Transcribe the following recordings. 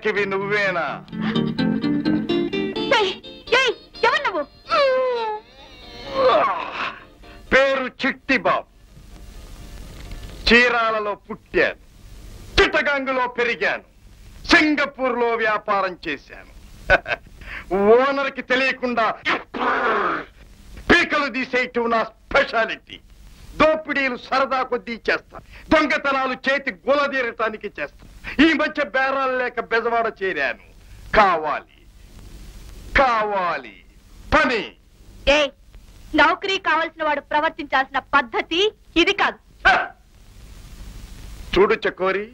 పిల్లకివి నువ్వేనా? ఎవరు నువ్వు? పేరు చిట్టిబాబు. చీరాలలో పుట్టాను, చిట్టగంగులో పెరిగాను, సింగపూర్ లో వ్యాపారం చేశాను. ఓనర్కి తెలియకుండా పీకలు తీసేయటం నా స్పెషాలిటీ. దోపిడీలు సరదా కొద్దీ చేస్తా, దొంగతనాలు చేతి గులదీరటానికి చేస్తా. ఈ మధ్య బేరాలు లేక బెజవాడ చేరాను. కావాలి కావాలి పని. నౌకరీ కావాల్సిన వాడు ప్రవర్తించాల్సిన పద్ధతి ఇది కాదు. చూడు చకోరి,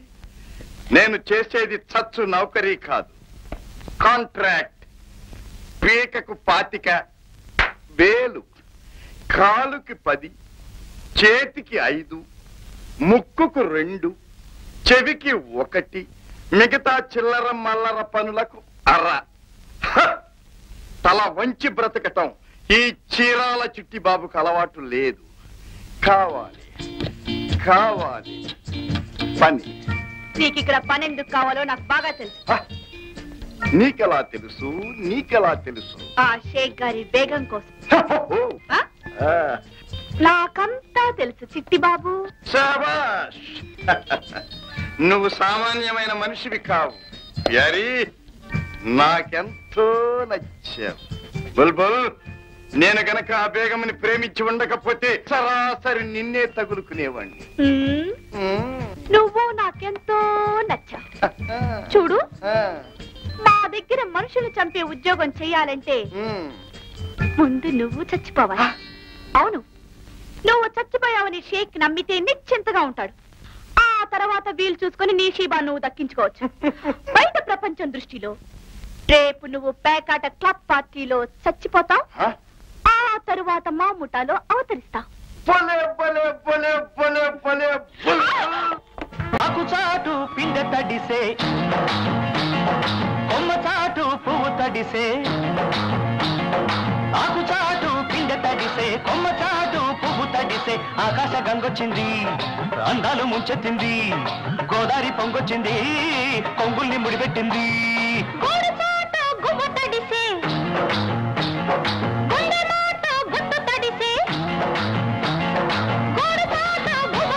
నేను చేసేది చచ్చు నౌకరీ కాదు, కాంట్రాక్ట్. పీకకు 25,000, కాలుకి 10, చేతికి 5, ముక్కుకు 2, చెవికి 1, మిగతా చిల్లర మల్లర పనులకు 1/2. తల వంచి బ్రతకటం ఈ చీరాల చిట్టిబాబుకు అలవాటు లేదు. కావాలి కావాలి పని. నీకు ఇక్కడ పని ఎందుకు కావాలో నాకు బాగా తెలుసు. నీకెలా తెలుసు? నీకెలా తెలుసు? ఆ షేక్ గారి బేగం కోసం. నాకంతా తెలుసు చిట్టిబాబు. శాబాష్. నువ్వు సామాన్యమైన మనిషివి కావు యారీ. నాకెంతో నచ్చావు బుల్బుల్. నేను గనక ఆ బేగంని ప్రేమించి ఉండకపోతే సరాసరి నిన్నే తగులుకునేవాణ్ణి. నువ్వు నాకెంతో నచ్చావు. చూడు, మా దగ్గర మనుషులు చంపే ఉద్యోగం చెయ్యాలంటే ముందు నువ్వు చచ్చిపోవాలి. అవును, నువ్వు చచ్చిపోయావని షేక్ నమ్మితే నిశ్చింతగా ఉంటాడు. ఆ తర్వాత వీలు చూసుకుని నీ షీబా నువ్వు దక్కించుకోవచ్చు. బయట ప్రపంచం దృష్టిలో రేపు నువ్వు పేకాట క్లబ్ పార్టీలో చచ్చిపోతావు. ఆ తరువాత మా ముఠాలో అవతరిస్తావు. ఆకుచాటు పిందె తడిసే, కొమ్మ చాటు పువ్వు తడిసే. ఆకుచాటు పిందె తడిసే, కొమ్మ చాటు పువ్వు తడిసే. ఆకాశ గంగొచ్చింది, అందాలు ముంచెత్తింది. గోదావరి పొంగొచ్చింది, కొంగుల్ని ముడిపెట్టింది.